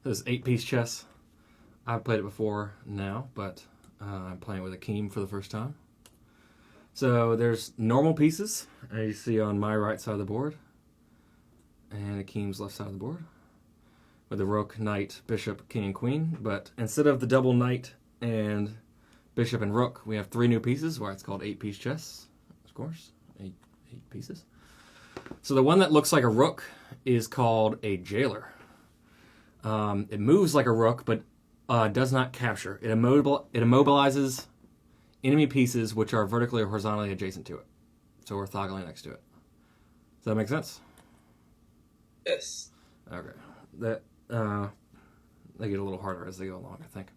This is 8-piece chess. I've played it before now, but I'm playing with Akeem for the first time. So there's normal pieces, as you see on my right side of the board, and Akeem's left side of the board, with the rook, knight, bishop, king, and queen. But instead of the double knight and bishop and rook, we have 3 new pieces, why it's called 8-piece chess, of course. 8 pieces. So the one that looks like a rook is called a jailer. It moves like a rook, but does not capture. It immobilizes enemy pieces which are vertically or horizontally adjacent to it. So orthogonally next to it. Does that make sense? Yes. Okay. That they get a little harder as they go along, I think.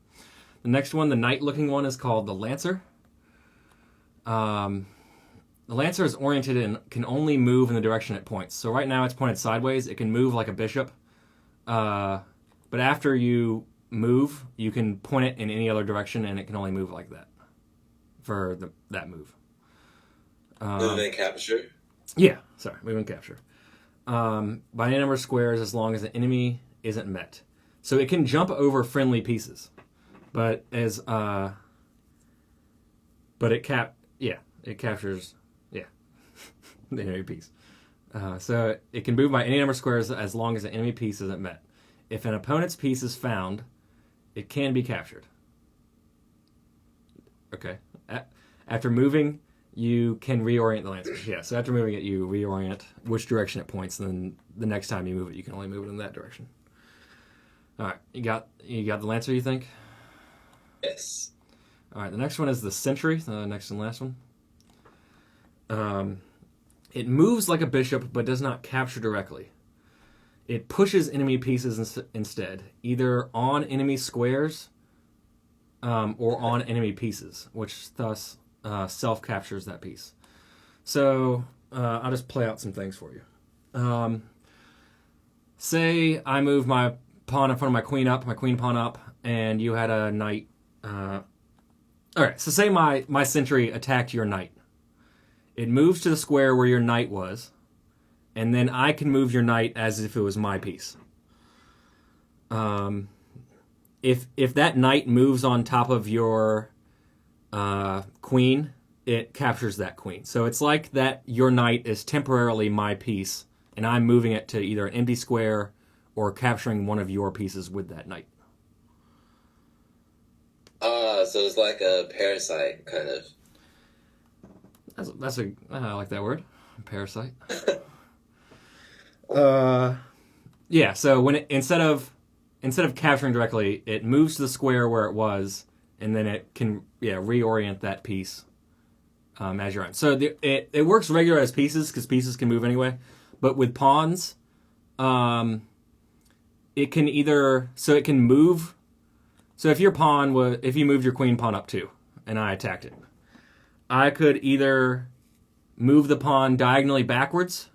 The next one, the knight-looking one, is called the lancer. The lancer is oriented and can only move in the direction it points. So right now it's pointed sideways. It can move like a bishop. But after you move, you can point it in any other direction, and it can only move like that for that move. Move and capture? Yeah, sorry, move and capture. By any number of squares as long as the enemy isn't met. So it can jump over friendly pieces. But as it captures the enemy piece. So it can move by any number of squares as long as the enemy piece isn't met. If an opponent's piece is found, it can be captured. Okay. After moving, you can reorient the lancer. Yeah, so after moving it, you reorient which direction it points, and then the next time you move it, you can only move it in that direction. All right, you got the lancer, you think? Yes. All right, the next one is the sentry, the next and last one. It moves like a bishop, but does not capture directly. It pushes enemy pieces instead, either on enemy squares or on enemy pieces, which thus self-captures that piece. So I'll just play out some things for you. Say I move my pawn in front of my queen pawn up, and you had a knight. All right, so say my sentry attacked your knight. It moves to the square where your knight was, and then I can move your knight as if it was my piece. If that knight moves on top of your queen, it captures that queen. So it's like that your knight is temporarily my piece, and I'm moving it to either an empty square or capturing one of your pieces with that knight. So it's like a parasite, kind of. I like that word, parasite. Yeah. So when instead of capturing directly, it moves to the square where it was, and then it can reorient that piece as your own. So it works regular as pieces because pieces can move anyway, but with pawns, it can move. So if you moved your queen pawn up too, and I attacked it, I could either move the pawn diagonally backwards.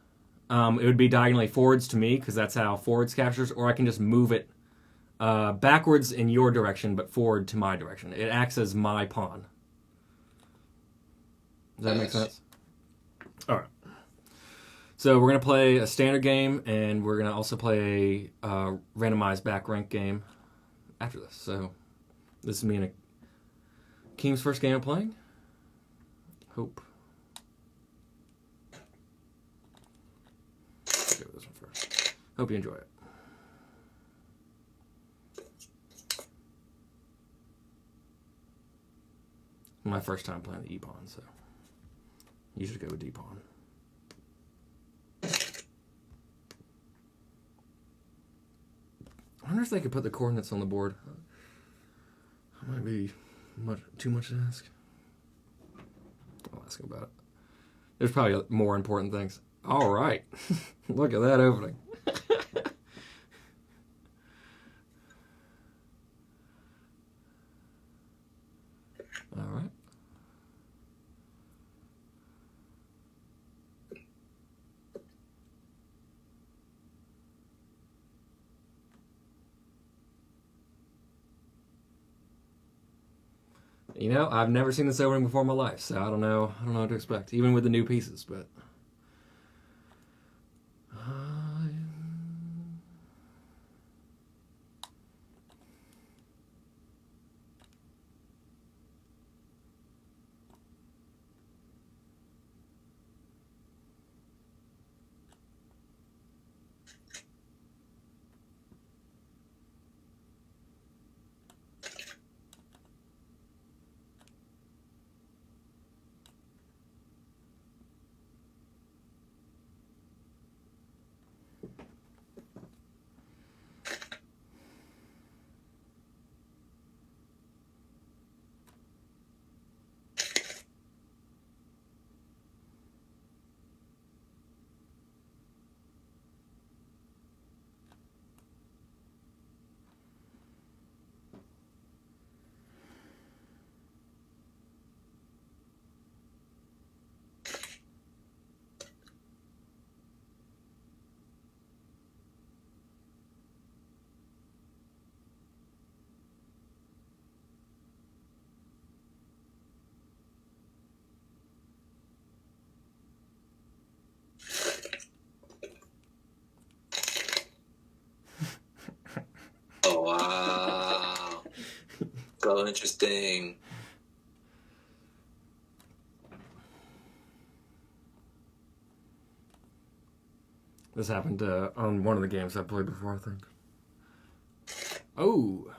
It would be diagonally forwards to me because that's how forwards captures, or I can just move it backwards in your direction but forward to my direction. It acts as my pawn. Does that make sense? All right. So we're going to play a standard game, and we're going to also play a randomized back rank game after this. So this is me and Keem's first game of playing. Hope. Let's go with this one first. Hope you enjoy it. My first time playing the E-pawn, so you should go with D-pawn. I wonder if they could put the coordinates on the board. That might be too much to ask. I'll ask him about it. There's probably more important things. All right. Look at that opening. All right. You know, I've never seen this opening before in my life, so I don't know what to expect, even with the new pieces, but so interesting. This happened on one of the games I played before, I think. Oh!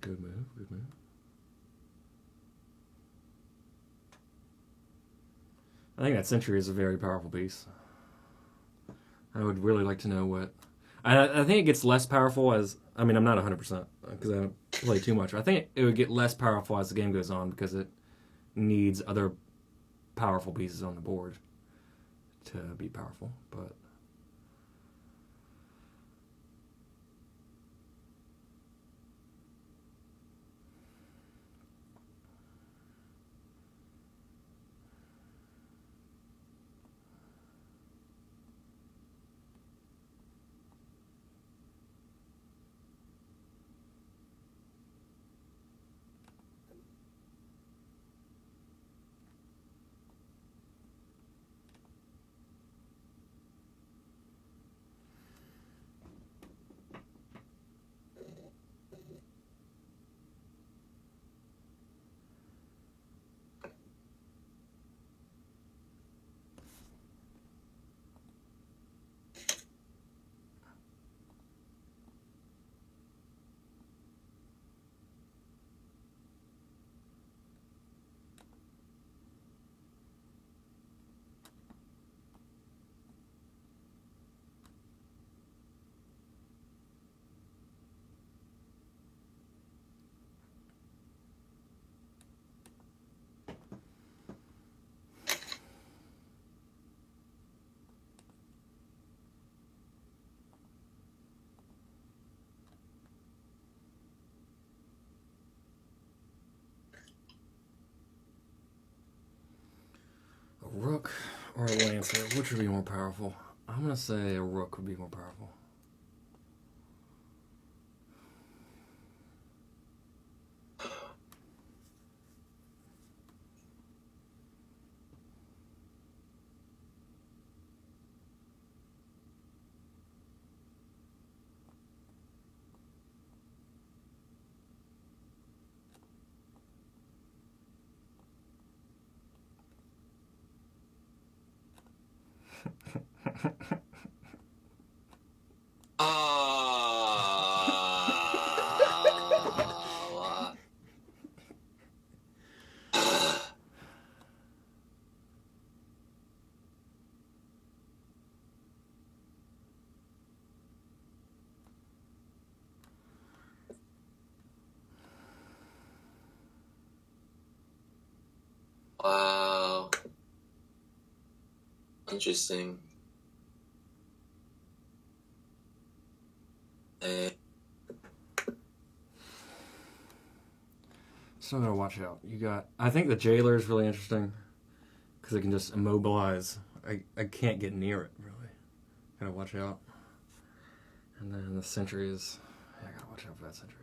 Good move, good move. I think that Sentry is a very powerful piece. I would really like to know what... I think it gets less powerful as... I mean, I'm not 100% because I don't play too much. I think it would get less powerful as the game goes on because it needs other powerful pieces on the board to be powerful, but... A rook or a lancer, which would be more powerful? I'm going to say a rook would be more powerful. Oh. Wow. Interesting. Still gotta watch out. You got... I think the Jailer is really interesting because it can just immobilize. I can't get near it, really. Gotta watch out. And then the Sentry is... Yeah, I gotta watch out for that Sentry.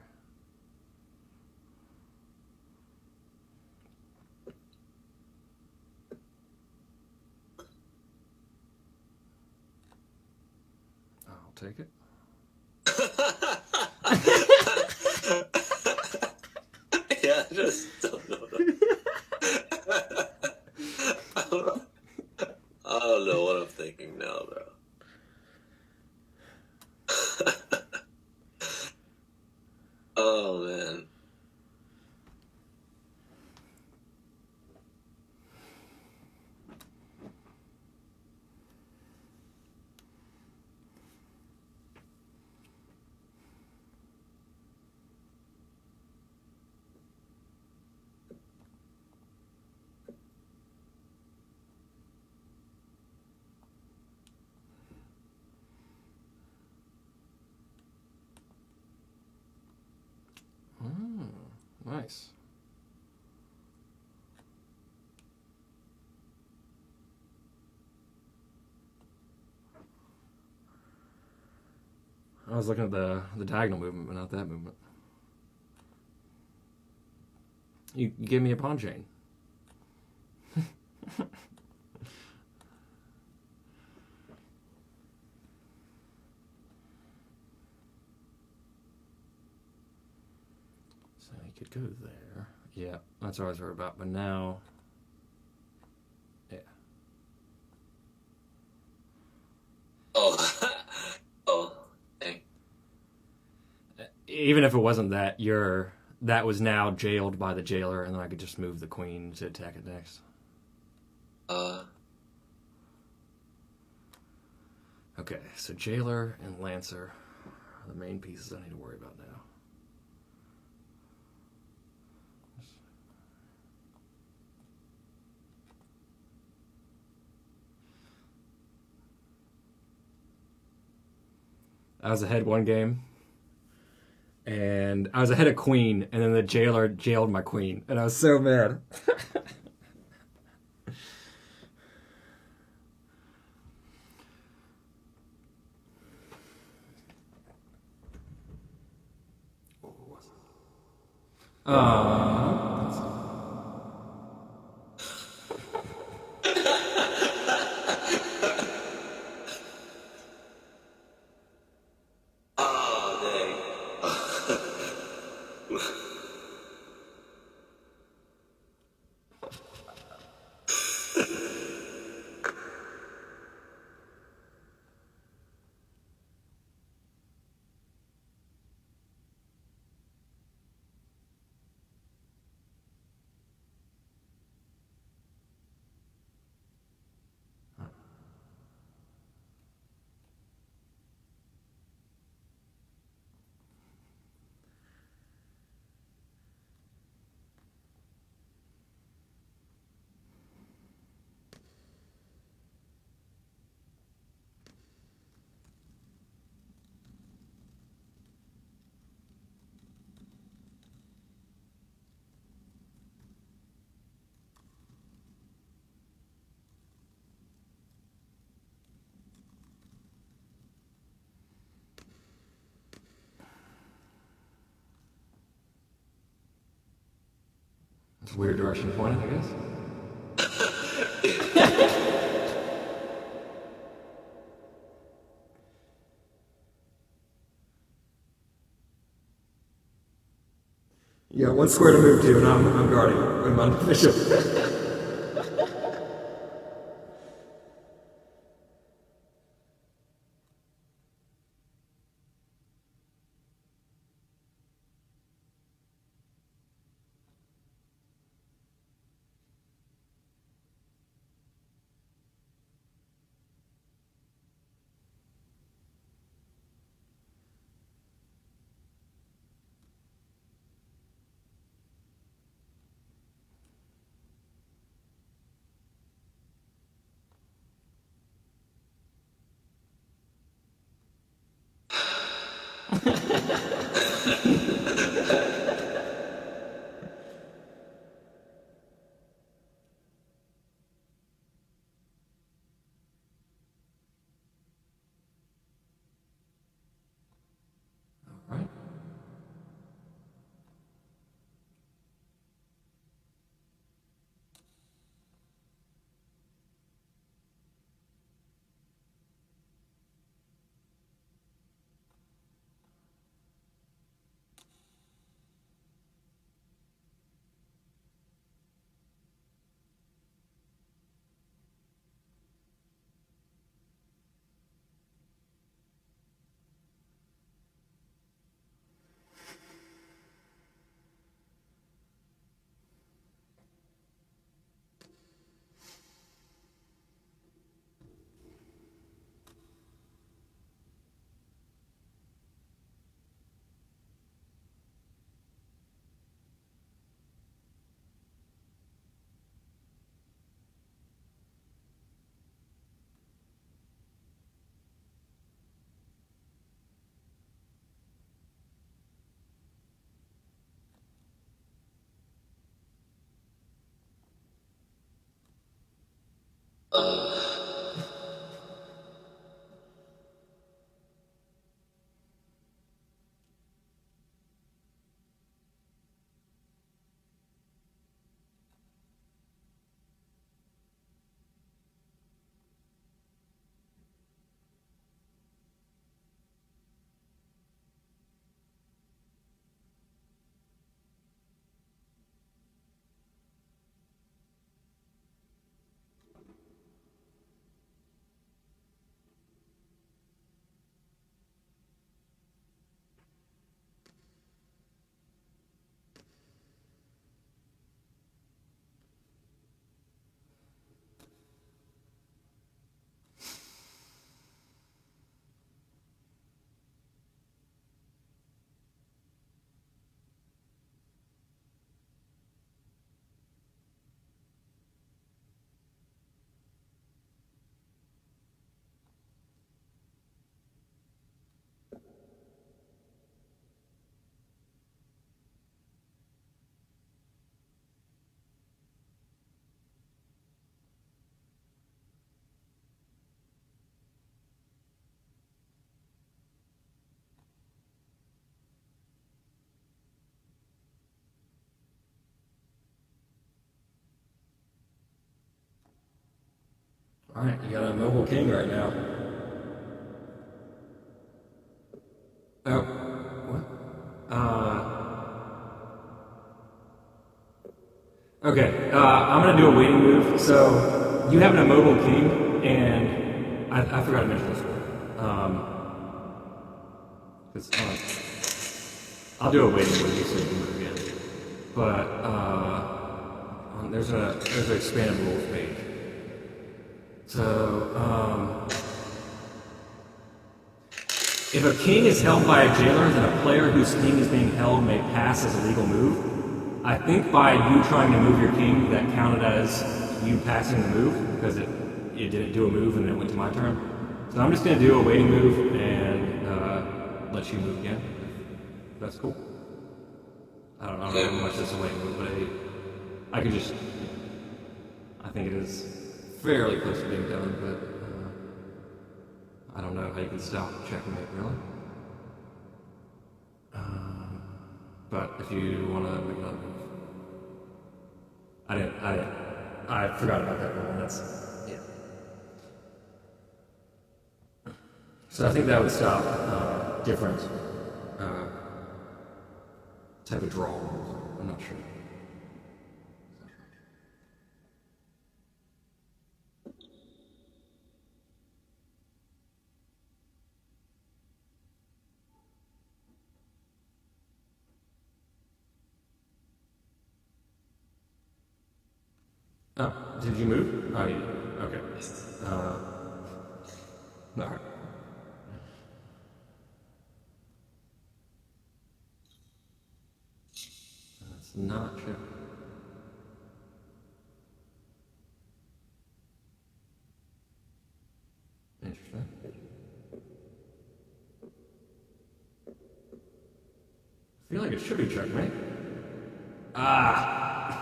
take it. Yeah, I just don't know. I don't know what I'm thinking now, bro. Oh, man. Nice. I was looking at the diagonal movement, but not that movement. You gave me a pawn chain. So you could go there. Yeah, that's what I was worried about. But now, yeah. Oh. Oh. Dang. Even if it wasn't that, that was now jailed by the jailer, and then I could just move the queen to attack it next. Okay, so jailer and lancer are the main pieces I need to worry about now. I was ahead one game, and I was ahead of queen, and then the jailer jailed my queen, and I was so mad. Oh, dang. It's a weird direction to point it, I guess. Yeah, one square to move to, and I'm guarding. I'm on bishop. Right? All right, you got a mobile king right now. Oh, what? Okay, I'm gonna do a waiting move. So you have an immobile king, and I forgot to mention this one. 'Cause, I'll do a waiting move so you can move again. But there's an expanded rules page. So if a king is held by a jailer, then a player whose king is being held may pass as a legal move. I think by you trying to move your king, that counted as you passing the move because it didn't do a move and then it went to my turn. So I'm just going to do a waiting move and let you move again. That's cool. I don't know how much this is a waiting move, but I could just. I think it is fairly close to being done, but I don't know how you can stop checkmate really. But if you want to make another move, I forgot about that one. That's yeah. So I think that would stop different type of draw rules. I'm not sure. Oh, did you move? Oh, you did. Okay. All right. That's not true. Interesting. I feel like it should be checkmate. Ah!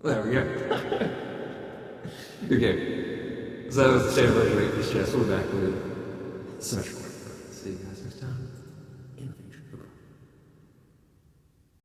There we go. Okay. So that was the standard version of this chess. We're back with symmetrical. See you guys next time.